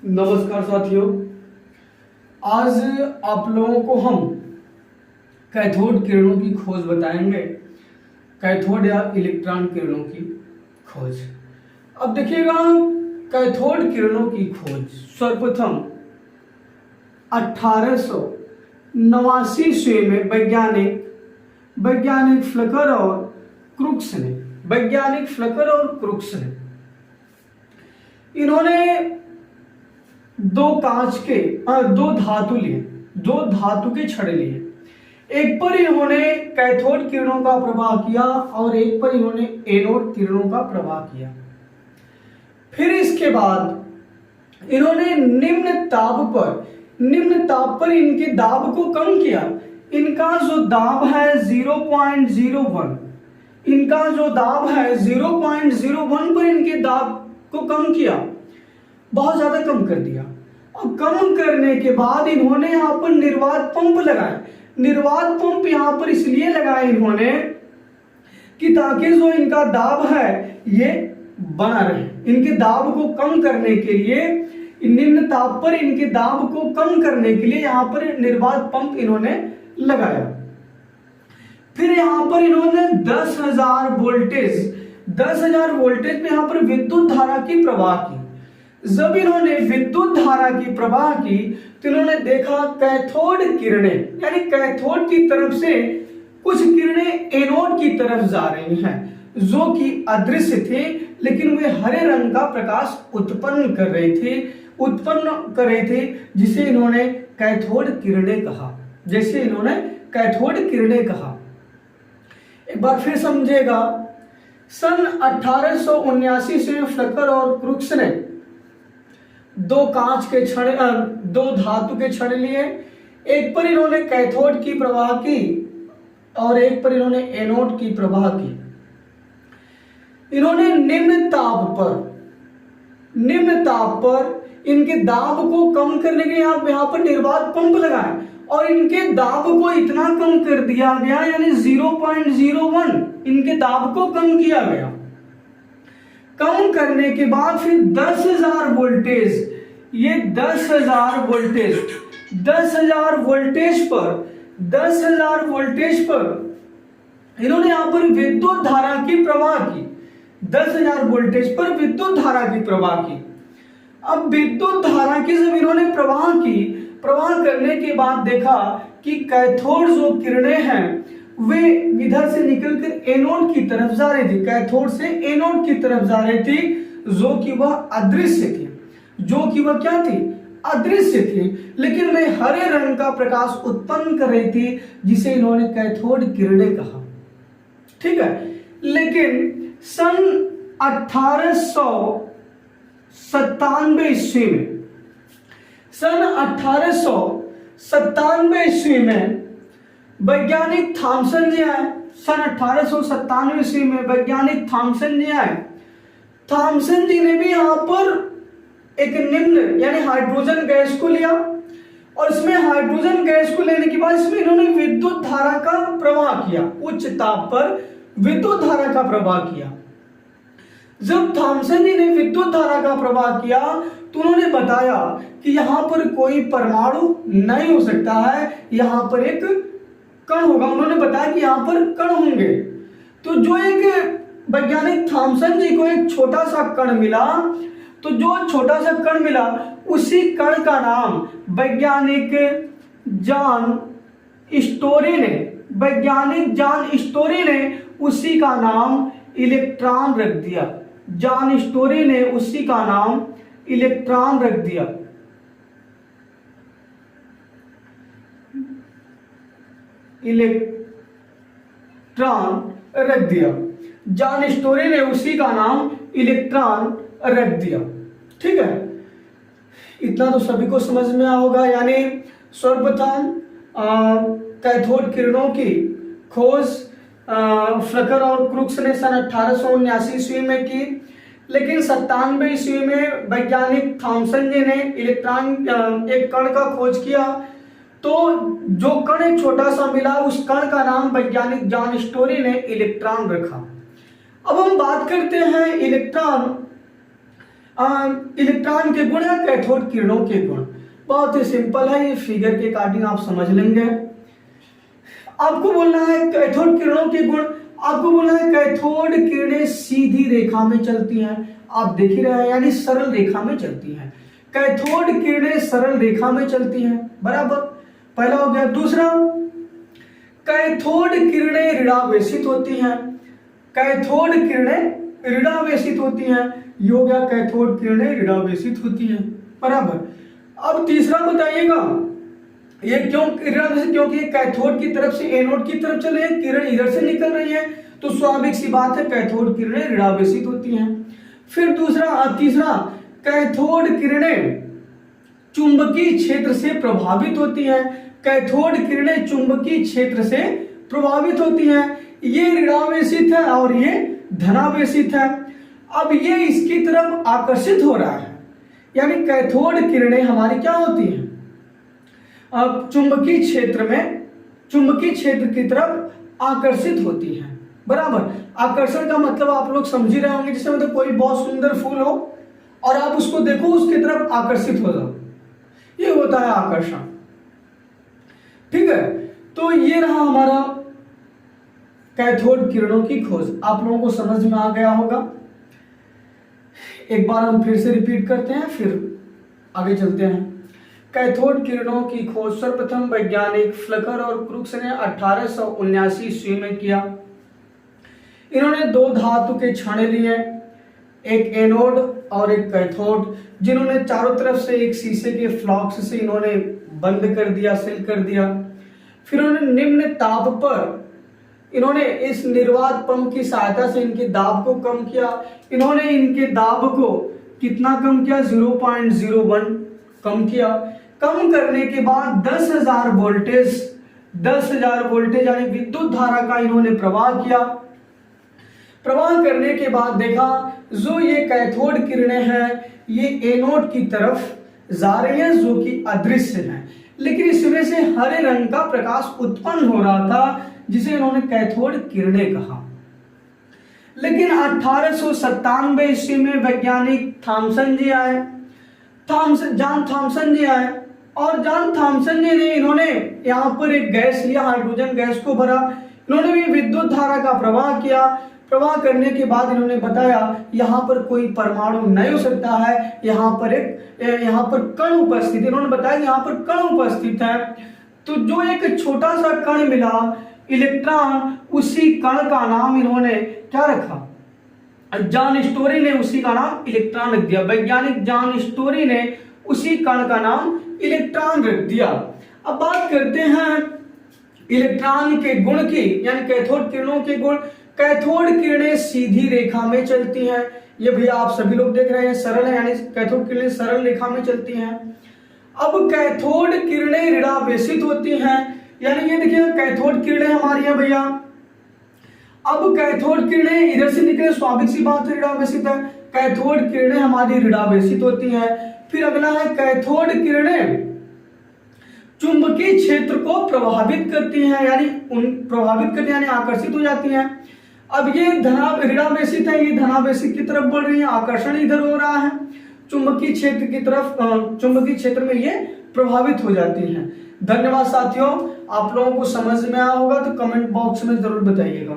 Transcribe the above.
नमस्कार साथियों, आज आप लोगों को हम कैथोड किरणों की खोज बताएंगे। कैथोड या इलेक्ट्रॉन किरणों की खोज। अब देखिएगा, कैथोड किरणों की खोज सर्वप्रथम 1889 ईस्वी में वैज्ञानिक फ्लकर और क्रुक्स ने इन्होंने दो धातु के छड़े लिए। एक पर इन्होंने कैथोड किरणों का प्रवाह किया और एक पर इन्होंने एनोड किरणों का प्रवाह किया। फिर इसके बाद इन्होंने निम्न ताप पर इनके दाब को कम किया। इनका जो दाब है 0.01, इनका जो दाब है 0.01 पर इनके दाब को कम किया, बहुत ज्यादा कम कर दिया। और कम करने के बाद इन्होंने यहाँ पर निर्वात पंप लगाए। निर्वात पंप यहाँ पर इसलिए लगाए इन्होंने कि ताकि जो इनका दाब है ये बना रहे। इनके दाब को कम करने के लिए, निम्न ताप पर इनके दाब को कम करने के लिए यहाँ पर निर्वात पंप इन्होंने लगाया। फिर यहाँ पर इन्होंने 10,000 वोल्टेज पे यहाँ पर विद्युत धारा की प्रवाह की। जब इन्होंने विद्युत धारा की प्रवाह की तो इन्होंने देखा कैथोड किरणें, यानी कैथोड की तरफ से कुछ किरणें एनोड की तरफ जा रही हैं, जो कि अदृश्य थे, लेकिन वे हरे रंग का प्रकाश उत्पन्न कर रहे थे, जिसे इन्होंने कैथोड किरणें कहा। एक बार फिर समझेगा, सन 1879 से फ्लकर और क्रुक्स ने दो धातु के छड़ लिए। एक पर इन्होंने कैथोड की प्रवाह की और एक पर इन्होंने एनोड की प्रवाह की। इन्होंने निम्न ताप पर इनके दाब को कम करने के लिए यहाँ पर निर्वात पंप लगाए और इनके दाब को इतना कम कर दिया गया, यानी 0.01 इनके दाब को कम किया गया। कम करने के बाद फिर 10,000 वोल्टेज पर इन्होंने यहां पर विद्युत धारा की प्रवाह की। 10,000 वोल्टेज पर विद्युत धारा की प्रवाह की। अब विद्युत धारा की जब इन्होंने प्रवाह करने के बाद देखा कि कैथोड जो किरणें हैं वे इधर से निकलकर एनोड की तरफ जा रही थी, कैथोड से एनोड की तरफ जा रही थी, जो कि वह अदृश्य थी, लेकिन वे हरे रंग का प्रकाश उत्पन्न कर रही थी, जिसे इन्होंने कैथोड किरणें कहा। ठीक है, लेकिन सन 1897 ईस्वी में वैज्ञानिक थॉमसन जी आए। सन 1897 ईस्वी में वैज्ञानिक थॉमसन जी आए। थॉमसन जी ने भी यहाँ पर एक निम्न यानी हाइड्रोजन गैस को लिया और इसमें हाइड्रोजन गैस को लेने के बाद इसमें इन्होंने विद्युत धारा का प्रवाह किया। उच्च ताप पर विद्युत धारा का प्रवाह किया। जब थॉमसन जी ने विद्युत धारा का प्रवाह किया तो उन्होंने बताया कि यहाँ पर कोई परमाणु नहीं हो सकता है, यहाँ पर एक कण होगा। उन्होंने बताया कि यहाँ पर कण होंगे। तो जो एक वैज्ञानिक थॉमसन जी को एक छोटा सा कण मिला, तो जो छोटा सा कण मिला उसी कण का नाम वैज्ञानिक जॉन स्टोरी ने उसी का नाम इलेक्ट्रॉन रख दिया। जॉन स्टोरी ने उसी का नाम इलेक्ट्रॉन रख दिया। जॉन स्टोरी ने उसी का नाम इलेक्ट्रॉन रख दिया। ठीक है, इतना तो सभी को समझ में आया होगा। यानी सर्वप्रथम कैथोड किरणों की खोज फ्लकर और क्रुक्स ने सन 1879 ईस्वी में की, लेकिन 97 ईस्वी में वैज्ञानिक थॉमसन जी ने एक कण का खोज किया। तो जो कण एक छोटा सा मिला, उस कण का नाम वैज्ञानिक जॉन स्टोरी ने इलेक्ट्रॉन रखा। अब हम बात करते हैं इलेक्ट्रॉन इलेक्ट्रॉन के गुण या कैथोड किरणों के गुण। बहुत ही सिंपल है, ये फिगर के अकॉर्डिंग आप समझ लेंगे। आपको बोलना है कैथोड किरणों के गुण, आपको बोलना है कैथोड किरणें सीधी रेखा में चलती हैं, आप देख ही रहे हैं, यानी सरल रेखा में चलती हैं। कैथोड किरणें सरल रेखा में चलती हैं, बराबर, पहला हो गया। दूसरा, कैथोड किरणें ऋणावेशित होती हैं, कैथोड किरणें ऋणावेशित होती हैं, ये हो गया कैथोड किरणें ऋणावेशित होती हैं, बराबर। अब तीसरा बताइएगा, ये क्यों ऋणावेशित, क्योंकि ये कैथोड की तरफ से एनोड की तरफ चले हैं, किरण इधर से निकल रही है, तो स्वाभाविक सी बात है कैथोड किरणें ऋणावेशित होती हैं। फिर तीसरा, कैथोड किरणें चुंबकीय क्षेत्र से प्रभावित होती हैं, कैथोड किरणें चुंबकीय क्षेत्र से प्रभावित होती हैं, ये ऋणावेशित है और ये धनावेशित है। अब ये इसकी तरफ आकर्षित हो रहा है, यानी कैथोड किरणें हमारी क्या होती हैं, अब चुंबकीय क्षेत्र की तरफ आकर्षित होती हैं, बराबर। आकर्षण का मतलब आप लोग समझ ही रहे होंगे, जैसे मतलब कोई बहुत सुंदर फूल हो और आप उसको देखो, उसकी तरफ आकर्षित हो जाओ, ये होता है आकर्षण, ठीक है। तो ये रहा हमारा कैथोड किरणों की खोज, आप लोगों को समझ में आ गया होगा। एक बार हम फिर से रिपीट करते हैं, फिर आगे चलते हैं। कैथोड किरणों की खोज सर्वप्रथम वैज्ञानिक फ्लकर और क्रूक्स ने 1879 ईस्वी में किया। इन्होंने दो धातु के छाने लिए, एक एनोड और एक कैथोड, जिन्होंने चारों तरफ से एक शीशे के फ्लॉक्स से इन्होंने बंद कर दिया, सील कर दिया। फिर उन्होंने निम्न ताप पर इन्होंने इस निर्वात पंप की सहायता से इनके दाब को कम किया। इन्होंने इनके दाब को कितना कम किया, 0.01 कम किया। कम करने के बाद 10,000 वोल्टेज यानी विद्युत धारा का इन्होंने प्रवाह किया। प्रवाह करने के बाद देखा जो ये कैथोड किरणें हैं ये एनोड की तरफ जा रही हैं, जो कि अदृश्य हैं, लेकिन इसमें से हरे रंग का प्रकाश उत्पन्न हो रहा था, जिसे इन्होंने कैथोड किरणें कहा। लेकिन 1897 ईस्वी में वैज्ञानिक थॉमसन जी आए, जॉन थॉमसन जी आए, और जॉन थॉमसन जी ने इन्होंने यहाँ पर एक गैस लिया, हाइड्रोजन गैस को भरा। इन्होंने भी विद्युत धारा का प्रवाह किया। प्रवाह करने के बाद इन्होंने बताया यहाँ पर कोई परमाणु नहीं हो सकता है, यहाँ पर कण उपस्थित है। इन्होंने बताया यहाँ पर कण उपस्थित है। तो जो एक छोटा सा कण मिला इलेक्ट्रॉन, उसी कण का नाम इन्होंने क्या रखा, जॉन स्टोरी ने उसी का नाम इलेक्ट्रॉन रख दिया। वैज्ञानिक जॉन स्टोरी ने उसी कण का नाम इलेक्ट्रॉन रख दिया। अब बात करते हैं इलेक्ट्रॉन के गुण की, यानी कैथोड किरणों के गुण। कैथोड किरणें सीधी रेखा में चलती हैं, ये भी आप सभी लोग देख रहे हैं, सरल है, यानी कैथोड किरणें सरल रेखा में चलती हैं। अब कैथोड किरणें ऋणावेशित होती हैं, यानी ये देखिए कैथोड किरणें हमारी हैं भैया। अब कैथोड किरणें इधर से निकले, स्वाभाविक सी बात है ऋणावेशित है, कैथोड किरणें हमारी ऋणावेशित होती हैं। फिर अगला है कैथोड किरणें चुंबकीय क्षेत्र को प्रभावित करती हैं, यानी आकर्षित हो जाती हैं। अब ये ऋणावेशित है, ये धनावेशित की तरफ बढ़ रही है, आकर्षण इधर हो रहा है, चुंबकीय क्षेत्र की तरफ, चुंबकीय क्षेत्र में ये प्रभावित हो जाती हैं। धन्यवाद साथियों, आप लोगों को समझ में आया होगा तो कमेंट बॉक्स में जरूर बताइएगा।